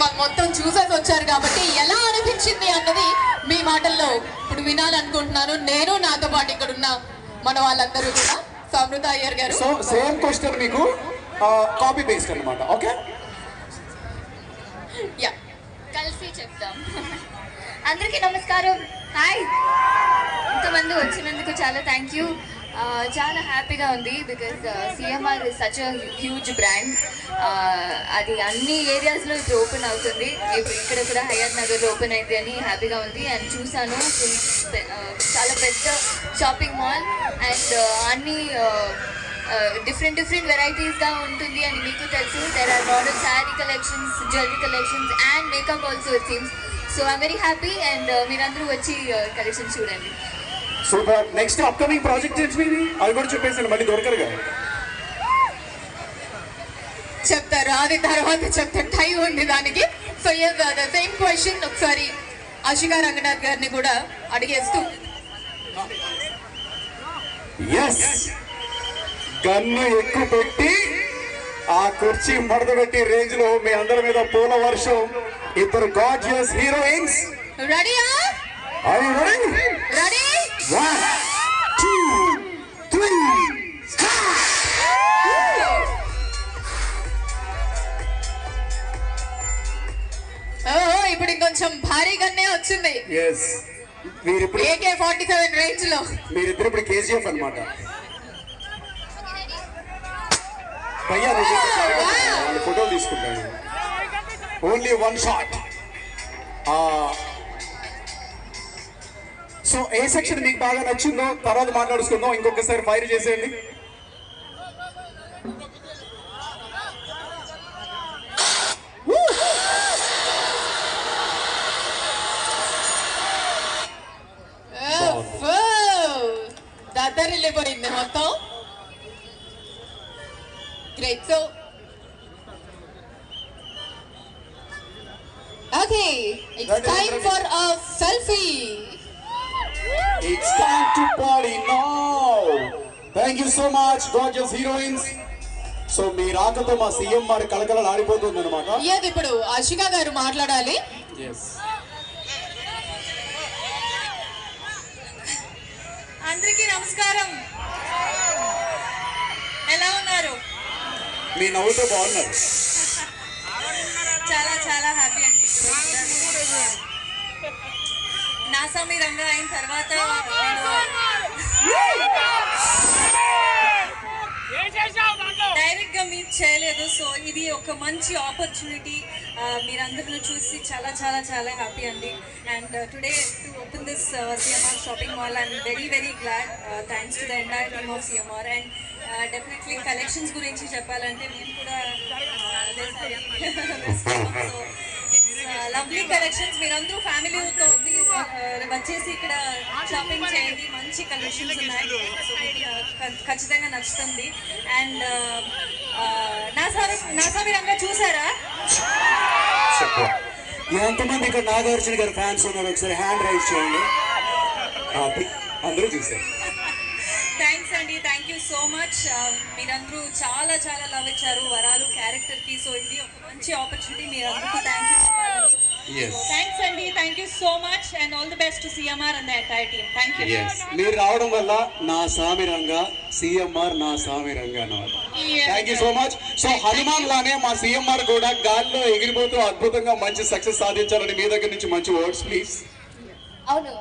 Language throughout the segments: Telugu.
సినిమా మొత్తం చూసేసి వచ్చారు కాబట్టి ఎలా అనిపించింది అన్నది మీ మాటల్లో ఇప్పుడు వినాలనుకుంటున్నాను నేను, నాతో పాటు ఇక్కడ ఉన్న మన వాళ్ళందరూ కూడా. సో అమృత అయ్యర్ గారు, సో సేమ్ క్వశ్చన్ మీకు కాపీ పేస్ట్ అన్నమాట. ఓకే, యా కలిసి చెప్తాం. అందరికీ నమస్కారం, హాయ్. ఇంతమంది వచ్చినందుకు చాలా థ్యాంక్ యూ. చాలా హ్యాపీగా ఉంది because CMR is such a huge brand. అది అన్ని ఏరియాస్లో ఇప్పుడు ఓపెన్ అవుతుంది. ఇప్పుడు ఇక్కడ కూడా హయాత్ నగర్లో ఓపెన్ అయింది అని హ్యాపీగా ఉంది. అండ్ చూసాను చాలా పెద్ద షాపింగ్ మాల్ అండ్ అన్ని డిఫరెంట్ వెరైటీస్గా ఉంటుంది అని మీకు తెలుసు. There are model sari collections, jewellery collections and makeup also it seems. So I'm very happy and మీరందరూ వచ్చి కలెక్షన్స్ చూడండి. సూపర్. నెక్స్ట్ అప్కమింగ్ ప్రాజెక్ట్ ఏంటి అవి కూడా చెప్పేసాను, మళ్ళీ దొరకరుగా. చెప్తారు, అది తర్వాత చెప్తారు, టైం ఉంది దానికి. సో సేమ్ క్వశ్చన్ ఒకసారి ఆశికా రంగనాథ్ గారిని కూడా అడిగేస్తూ. ఎస్, గన్ను ఎక్కువ పెట్టి ఆ కుర్చీ మడత పెట్టి రేంజ్ లో మీ అందరి మీద పూల వర్షం. ఇద్దరు గార్జియస్ హీరోయిన్స్. రెడీయా? Are you ready? Ready? 1, 2, 3, start! ఇప్పుడు ఇంకొంచెం భారీగానే వచ్చింది. ఎస్, మీరిప్పుడు AK-47 రేంజ్ లో. మీరిద్దరు ఇప్పుడు కేజీఎఫ్ అనమాట. ఫోటోలు తీసుకుంటాను. Only one shot. సో ఏ సెక్షన్ మీకు బాగా నచ్చిందో తర్వాత మాట్లాడుకుందాం. ఇంకొకసారి ఫైర్ చేసేయండి. దద్దరిల్లిపోయింది మొత్తం. Great. So okay, it's time for a selfie. It's time to party now. Thank you so much, gorgeous heroines. So మీ రాకతో మా సీఎం వారి కళకళలు ఆడిపోతుంది అనమాట. ఏది ఇప్పుడు ఆశికా గారు మాట్లాడాలి. అందరికీ నమస్కారం, ఎలా ఉన్నారు? మీ నవ్వుతో బాగున్నారు. చాలా చాలా హ్యాపీ అండి. నాసామి రంగా అయిన తర్వాత డైరెక్ట్గా మీట్ చేయలేదు. సో ఇది ఒక మంచి ఆపర్చునిటీ. మీరందరూ చూసి చాలా చాలా చాలా హ్యాపీ అండి. And today to open this CMR shopping mall I'm very glad. Thanks to the entire team of CMR. And definitely collections గురించి చెప్పాలంటే మేము కూడా లవ్లీ కలెక్షన్స్. మీరందరూ ఫ్యామిలీతో వచ్చేసి ఇక్కడ షాపింగ్ చేయండి, మంచి కలెక్షన్స్ ఉన్నాయి. ఖచ్చితంగా నచ్చుతుంది. అండ్ నాసామి రంగా చూసారా? ఎంతమంది ఇక్కడ నాగార్జున గారు ఫ్యాన్స్ ఉన్నారు? ఒకసారి హ్యాండ్ రైజ్ చేయండి. అందరూ చూసారు. థ్యాంక్స్ అండి, థ్యాంక్ యూ సో మచ్. మీరందరూ చాలా చాలా లవ్ ఇచ్చారు వరాలు క్యారెక్టర్కి. సో ఇది ఒక మంచి ఆపర్చునిటీ. మీరందరూ థ్యాంక్ యూ చెప్పాలి. థ్యాంక్స్ అండి, thank you so much and all the best to CMR and the entire team. Thank you. మీరు రావడం వల్ల నా సామి రంగా సిఎంఆర్ నా సామి రంగా అన్నమాట. Thank you so much. So Hanuman లానే మా సిఎంఆర్ కూడా గాల్లో ఎగిరిపోతూ అద్భుతంగా మంచి సక్సెస్ సాధించాలని మీ దగ్గర నుంచి మంచి వర్డ్స్ ప్లీజ్. అవును,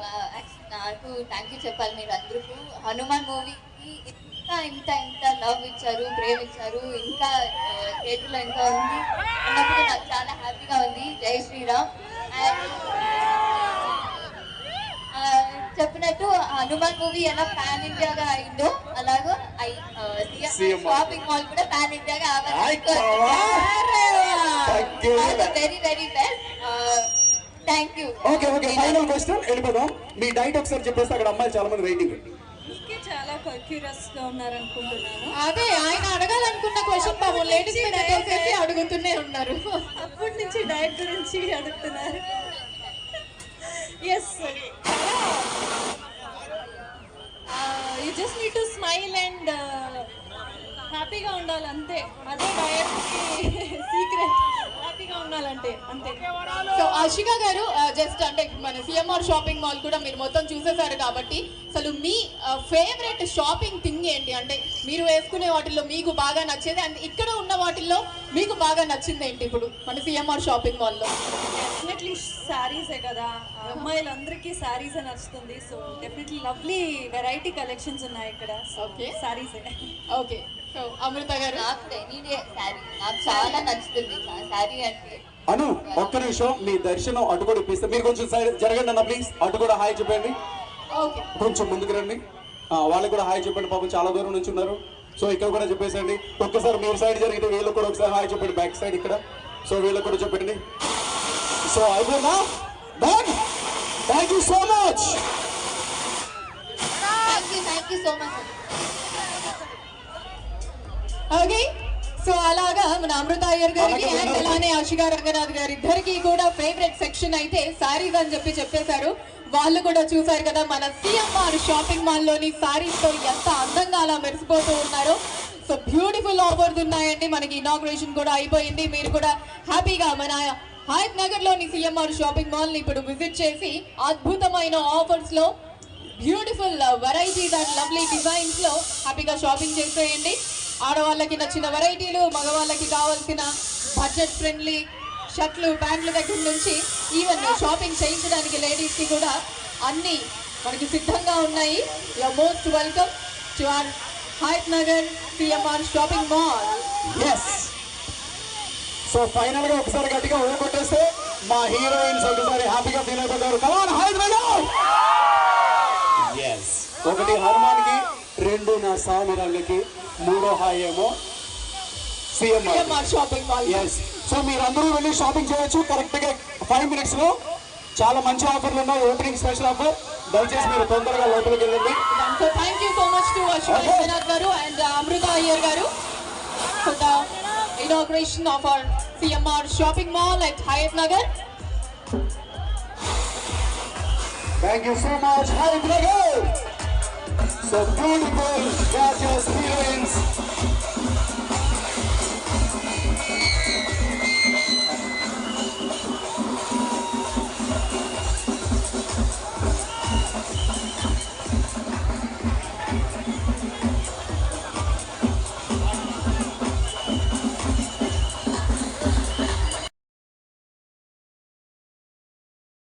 నాకు థ్యాంక్ యూ చెప్పాలి. మీరు అందరూ హనుమాన్ మూవీకి ఇంత లవ్ ఇచ్చారు, ప్రేమ ఇచ్చారు. ఇంకా థియేటర్లో ఇంకా ఉంది అన్నప్పుడు నాకు చాలా హ్యాపీగా ఉంది. జై శ్రీరామ్. అండ్ చెప్పినట్టు హనుమాన్ మూవీ ఎలా పాన్ ఇండియాగా అయిందో అలాగో షాపింగ్ మాల్ కూడా పాన్ ఇండియాగా very best. Thank you. Okay, final question వెళ్ళిపోదాం. మీ డైట్ ఒకసారి చెప్పేస్తే అక్కడ అమ్మాయిలు చాలా మంది వెయిటింగ్. చాలా క్యూరియస్ గా ఉన్నారనుకుంటున్నాను. అదే ఆయన అడగాలనుకున్న క్వశ్చన్ పాపం లేడీస్ అడుగుతూనే ఉన్నారు. అప్పటి నుంచి డైట్ గురించి అడుగుతున్నారు. Yes, you just need to smile and హ్యాపీగా ఉండాలి అంతే. అదే డయట్ కి సీక్రెట్. హ్యాపీగా కొనాలంటే అంతే. సో ఆశిక గారు జస్ట్ అంటే మన సిఎంఆర్ షాపింగ్ మాల్ కూడా మీరు మొత్తం చూసేశారు కాబట్టి అసలు మీ ఫేవరెట్ షాపింగ్ థింగ్ ఏంటి? అంటే మీరు వేసుకునే వాటిల్లో మీకు బాగా నచ్చేది అండ్ ఇక్కడ ఉన్న వాటిల్లో మీకు బాగా నచ్చింది ఏంటి ఇప్పుడు మన సిఎంఆర్ షాపింగ్ మాల్లో? డెఫినెట్లీ శారీసే కదా, అమ్మాయిలందరికీ శారీసే నచ్చుతుంది. So definitely lovely variety collections ఉన్నాయి ఇక్కడ. ఓకే, శారీసే. ఓకే. సో అమృత గారు? నాకు శారీ నాకు చాలా నచ్చుతుంది శారీ అంటే. అను ఒక్క నిమిషం, మీ దర్శనం అటు కూడా ఇప్పిస్తే మీరు కొంచెం సైడ్ జరగండి అన్న ప్లీజ్. అటు కూడా హాయ్ చెప్పండి, ఓకే. కొంచెం ముందుకు రండి. వాళ్ళకి కూడా హాయ్ చెప్పండి, పాపం చాలా దూరం నుంచి ఉన్నారు. సో ఇక్కడ కూడా చెప్పేసండి. ఒక్కసారి మీరు సైడ్ జరిగితే వీళ్ళకి కూడా ఒకసారి హాయ్ చెప్పండి, బ్యాక్ సైడ్ ఇక్కడ. సో వీళ్ళకి కూడా చెప్పండి. సో అయిపోయిందా? Done. Thank you so much. Thank you so much. Okay, so అలాగా మన అమృత అయ్యర్ గారికి అండ్ అలానే ఆశికా రంగనాథ్ గారి ఇద్దరికి కూడా ఫేవరెట్ సెక్షన్ అయితే సారీస్ అని చెప్పేశారు. వాళ్ళు కూడా చూసారు కదా మన సిఎంఆర్ షాపింగ్ మాల్ లోని సారీస్ తో ఎంత అందంగా అలా మెరిసిపోతూ ఉన్నారు. సో బ్యూటిఫుల్ ఆఫర్స్ ఉన్నాయండి. మనకి ఇనాగ్రేషన్ కూడా అయిపోయింది. మీరు కూడా హ్యాపీగా మన హయత్ నగర్ లోని సిఎంఆర్ షాపింగ్ మాల్ ని ఇప్పుడు విజిట్ చేసి అద్భుతమైన ఆఫర్స్ లో beautiful varieties and lovely designs లో హ్యాపీగా షాపింగ్ చేసేయండి. ఆడవాళ్ళకి నచ్చిన వెరైటీలు, మగవాళ్ళకి కావాల్సిన బడ్జెట్ ఫ్రెండ్లీ షర్ట్లు, ప్యాంట్ల దగ్గర నుంచి ఈవెన్ షాపింగ్ చేయించడానికి లేడీస్ కి కూడా అన్ని మనకి సిద్ధంగా ఉన్నాయి. You're most welcome to our Hayath Nagar CMR shopping mall. Yes. So final గా ఒకసారి గట్టిగా ఊరుకొట్టేస్తే మా హీరోయిన్స్ ఒకసారి హ్యాపీగా ఫీల్ అయిపోతారు. కమాన్ హైదరాబాద్. ఎస్. ఒకటి హనుమాన్ కి, రెండు నా సామి రంగకి, మూడో హాయ్ ఏమో CMR shopping mall. Yes. So మీరందరూ వెళ్ళి షాపింగ్ చేయొచ్చు కరెక్ట్ గా 5 minutes లో. చాలా మంచి ఆఫర్లు ఉన్నాయి, ఓపెనింగ్ స్పెషల్ ఆఫర్. దయచేసి మీరు తొందరగా లోపలికి వెళ్ళండి. So thank you so much to Ashika Ranganath గారు అండ్ అమృత అయ్యర్ గారు for the inauguration of our CMR shopping mall at Hayath Nagar. Thank you so much, High Brother. So beautiful.